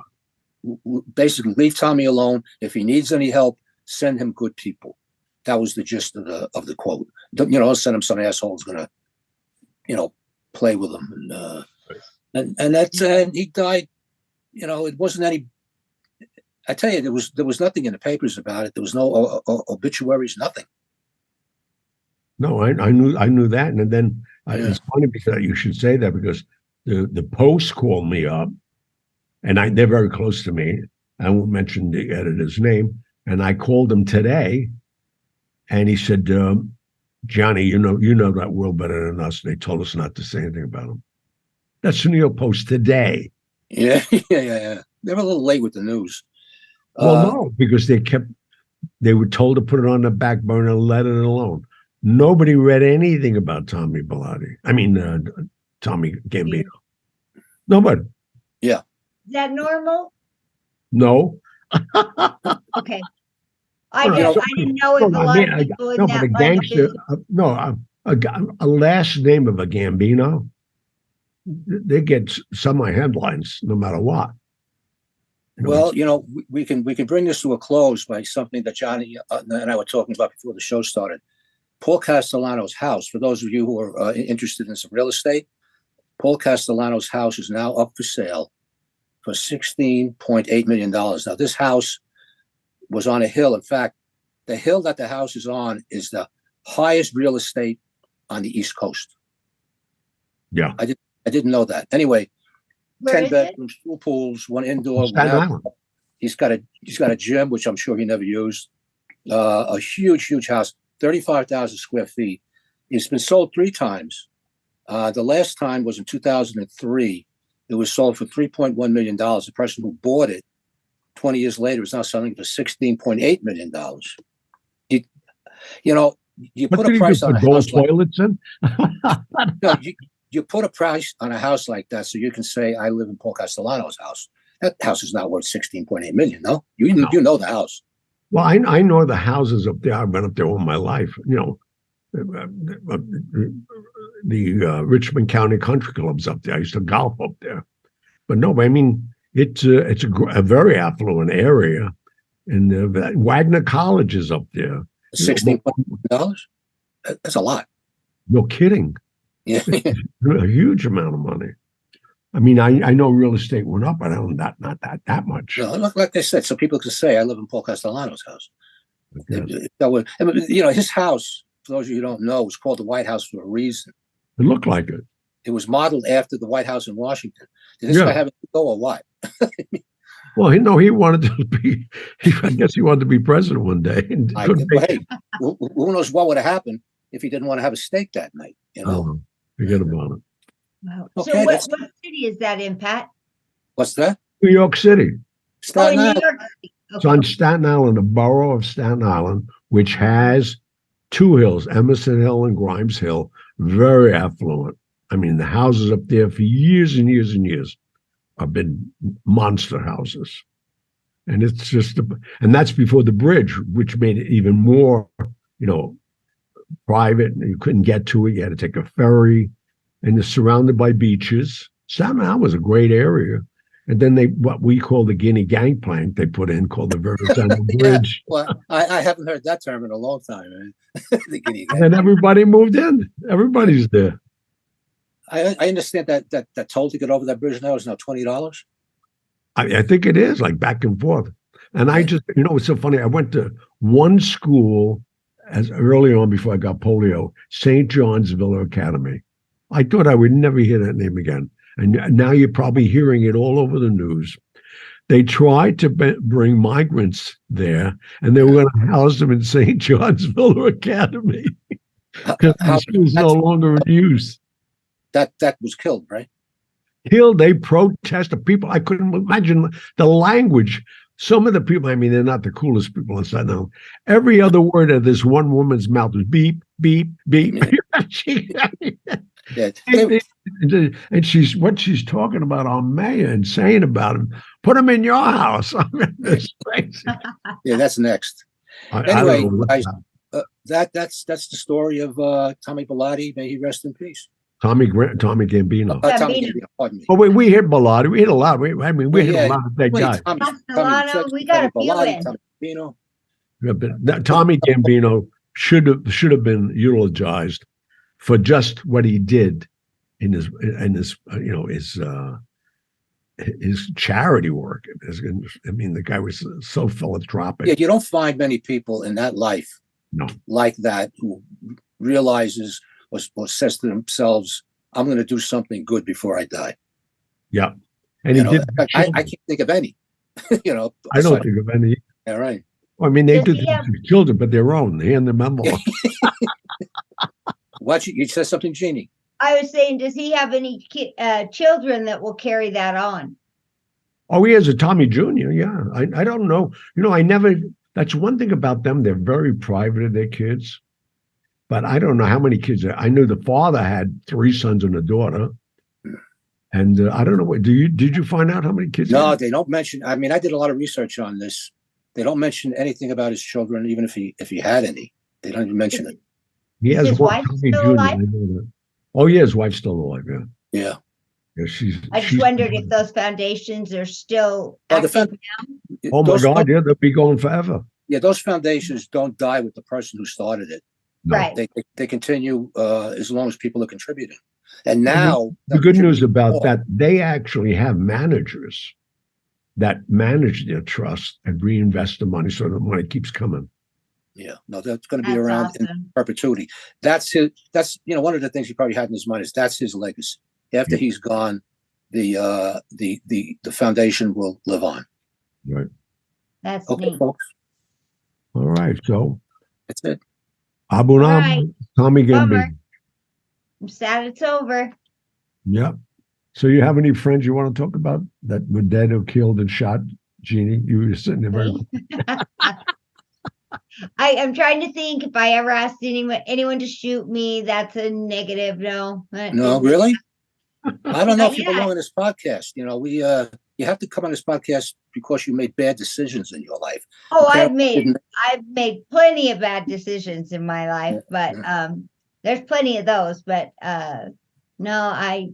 Basically, leave Tommy alone. If he needs any help, send him good people. That was the gist of the quote. Don't send him some asshole who's gonna, play with him. And he died. It wasn't any. I tell you, there was nothing in the papers about it. There was no obituaries, nothing. No, I knew that, and then it's funny because you should say that because the Post called me up, and they're very close to me. I won't mention the editor's name, and I called him today, and he said, "Johnny, you know that world better than us. They told us not to say anything about him." That's the New York Post today. Yeah. They were a little late with the news. Well, no, because they were told to put it on the back burner and let it alone. Nobody read anything about Tommy Bilotti. I mean, Tommy Gambino. Nobody. Yeah. Is that normal? No. Okay. I didn't know if a lot of people in that line of business. A last name of a Gambino, they get semi headlines no matter what. Well, we can bring this to a close by something that Johnny and I were talking about before the show started. Paul Castellano's house, for those of you who are interested in some real estate, Paul Castellano's house is now up for sale for $16.8 million. Now, this house was on a hill. In fact, the hill that the house is on is the highest real estate on the East Coast. Yeah. I didn't know that. Anyway, Where 10 is bedrooms, 2 pools, 1 indoor, 1 Staten outdoor. Island. He's got a gym, which I'm sure he never used. A huge house, 35,000 square feet. It's been sold 3 times. The last time was in 2003. It was sold for $3.1 million. The person who bought it 20 years later is now selling for $16.8 million. You put a price on a house toilets in? No, you put a price on a house like that so you can say, I live in Paul Castellano's house. That house is not worth $16.8 million, no? You know the house. Well, I know the houses up there. I've been up there all my life. The Richmond County Country Club's up there. I used to golf up there. But no, I mean, it's a very affluent area. And Wagner College is up there. $16 million? That's a lot. No kidding. Yeah. A huge amount of money. I mean, I know real estate went up, but I don't not that much. No, like I said, so people can say, I live in Paul Castellano's house. His house, for those of you who don't know, was called the White House for a reason. It looked like it. It was modeled after the White House in Washington. Did this guy have it go or what? Well, he wanted to be. I guess he wanted to be president one day. And hey, who knows what would have happened if he didn't want to have a steak that night? Forget about it. Wow. Okay, so what city is that in, Pat? What's that? New York City. Staten Island. New York City. Okay. It's on Staten Island, the borough of Staten Island, which has 2 hills, Emerson Hill and Grimes Hill, very affluent. I mean, the houses up there for years and years and years have been monster houses. And it's just, and that's before the bridge, which made it even more, private. You couldn't get to it. You had to take a ferry, and it's surrounded by beaches. Staten Island was a great area. And then what we call the Guinea gangplank, they put in called the Verrazano Bridge. Well, I haven't heard that term in a long time, man. The Guinea And then everybody moved in. Everybody's there. I understand that toll to get over that bridge now is now $20. I think it is, like back and forth. And I just, it's so funny. I went to one school as early on before I got polio, St. John's Villa Academy. I thought I would never hear that name again. And now you're probably hearing it all over the news. They tried to bring migrants there, and they were going to house them in St. John's Villa Academy because the school's no longer in use. That was killed, right? Killed. They protested. People, I couldn't imagine the language. some of the people, I mean, they're not the coolest people inside now. Every other word of this one woman's mouth was beep, beep, beep. Yeah. And she's what she's talking about on Mayor and saying about him. Put him in your house. I mean, it's crazy. Yeah, that's next. I Anyway, don't know what guys, that- that's the story of Tommy Bilotti. May he rest in peace. Tommy Gambino. Tommy Gambino. Gambino, pardon me. Oh, we hit Bilotti. We hit a lot. We hit Yeah, a lot of dead wait, guys. Castellano, we got a few in. Tommy Gambino. Yeah, but Tommy Gambino should have been eulogized for just what he did in his his charity work. I mean, the guy was so philanthropic. Yeah, you don't find many people in that life like that who realizes or says to themselves, I'm going to do something good before I die. Yeah. And he did. I can't think of any. I don't think of any. All right. I mean, they did children, but their own. They hand them envelopes. You said something, Jeannie. I was saying, does he have any children that will carry that on? Oh, he has a Tommy Jr. Yeah. I don't know. I never, that's one thing about them. They're very private of their kids. But I don't know how many kids. I knew the father had 3 sons and a daughter. And I don't know. Did you find out how many kids? No, they don't mention. I mean, I did a lot of research on this. They don't mention anything about his children, even if he had any. They don't even mention it. He has his one wife Tommy still Jr. alive? Oh, yeah, his wife's still alive. Yeah. Yeah. Yeah, I just wondered if those foundations are still active now. Oh my God! Yeah, they'll be going forever. Yeah, those foundations don't die with the person who started it. No. Right. They continue as long as people are contributing. And now the good news about that, they actually have managers that manage their trust and reinvest the money so the money keeps coming. Yeah, no, that's going to be around in perpetuity. That's one of the things he probably had in his mind is that's his legacy. After he's gone, the foundation will live on. Right. That's okay, neat. folks. All right, so that's it. Abunam, right. Tommy Gambino. Bummer. I'm sad it's over. Yep. So you have any friends you want to talk about that were dead or killed and shot? Jeannie, you were sitting there very. I'm trying to think if I ever asked anyone to shoot me. That's a negative. No. No, really? I don't know if you belong on this podcast. You have to come on this podcast because you made bad decisions in your life. Oh, I've made plenty of bad decisions in my life, but there's plenty of those. But no, I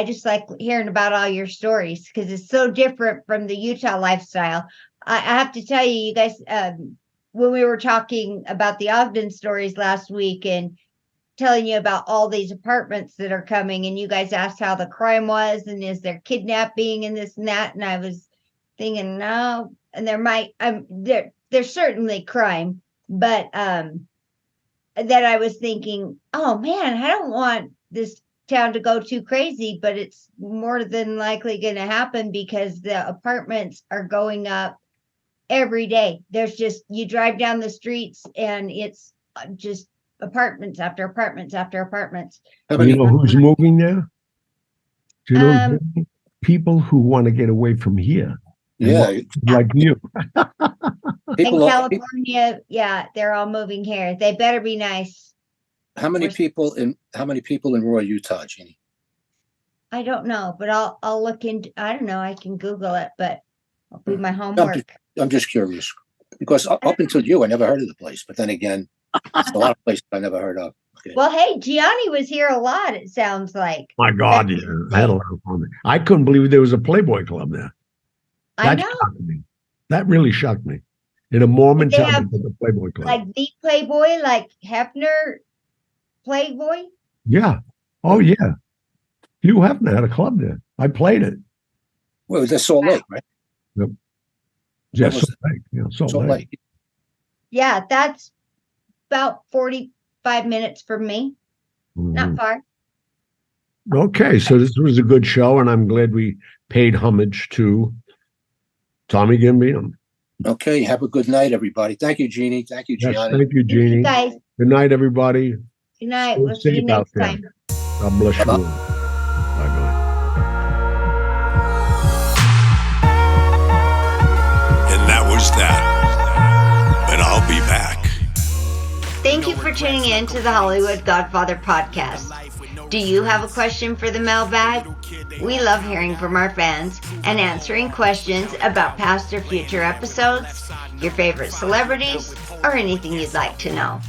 just like hearing about all your stories because it's so different from the Utah lifestyle. I have to tell you, you guys, when we were talking about the Ogden stories last week and telling you about all these apartments that are coming, and you guys asked how the crime was and is there kidnapping and this and that, and I was thinking no, and there's certainly crime, but then I was thinking, oh man, I don't want this town to go too crazy, but it's more than likely going to happen because the apartments are going up every day. There's just, you drive down the streets and it's just apartments after apartments after apartments. You know who's moving there? Do you know people who want to get away from here? Yeah, like you. In California, yeah, they're all moving here. They better be nice. How many people in Roy, Utah, Jeannie? I don't know, but I'll look into. I don't know. I can Google it, but I'll do my homework. I'm just curious because up until you, I never heard of the place. But then again, it's a lot of places I never heard of. Okay. Well, hey, Gianni was here a lot. It sounds like. My God, yeah, I had a lot of fun. I couldn't believe there was a Playboy Club there. I know. Shocked me. That really shocked me. In a Mormon town, the Playboy Club. Like the Playboy, like Hefner Playboy? Yeah. Oh, yeah. Hugh Hefner had a club there. I played it. Well, that's Salt Lake, right? Yep. Yeah, Salt Lake. Yeah, Salt Lake. Yeah, that's about 45 minutes from me. Mm-hmm. Not far. Okay, so this was a good show, and I'm glad we paid homage to Tommy Gambino. Okay, have a good night, everybody. Thank you, Jeannie. Thank you, Gianni. Yes, thank you, Jeannie. Guys. Good night, everybody. Good night. We'll see you next time. God bless you. Bye-bye. Thank you for tuning in to the Hollywood Godfather podcast. Do you have a question for the mailbag? We love hearing from our fans and answering questions about past or future episodes, your favorite celebrities, or anything you'd like to know.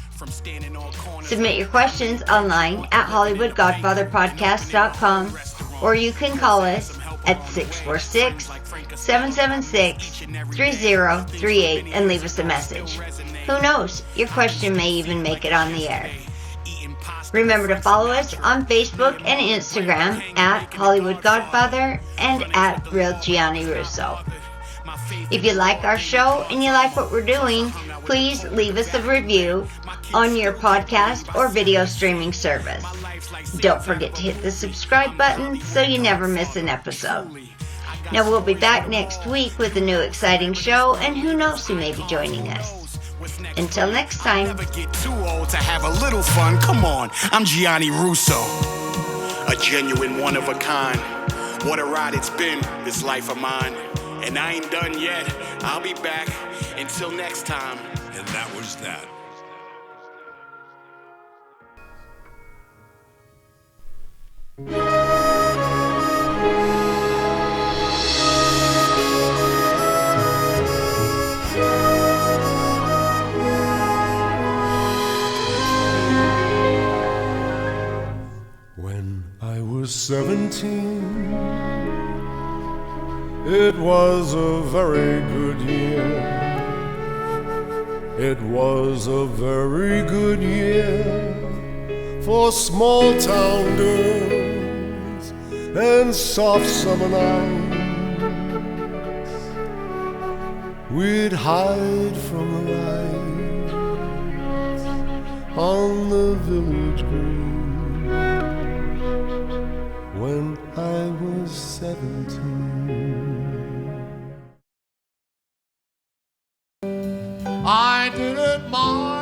Submit your questions online at HollywoodGodfatherPodcast.com, or you can call us at 646-776-3038 and leave us a message. Who knows, your question may even make it on the air. Remember to follow us on Facebook and Instagram at Hollywood Godfather and at Real Gianni Russo. If you like our show and you like what we're doing, please leave us a review on your podcast or video streaming service. Don't forget to hit the subscribe button so you never miss an episode. Now we'll be back next week with a new exciting show, and who knows who may be joining us. Until next time. Never get too old to have a little fun. Come on, I'm Gianni Russo, a genuine one of a kind. What a ride it's been, this life of mine. And I ain't done yet. I'll be back. Until next time. And that was that. When I was 17, it was a very good year. It was a very good year for small town girls and soft summer nights. We'd hide from the lights on the village green when I was 17. I did it my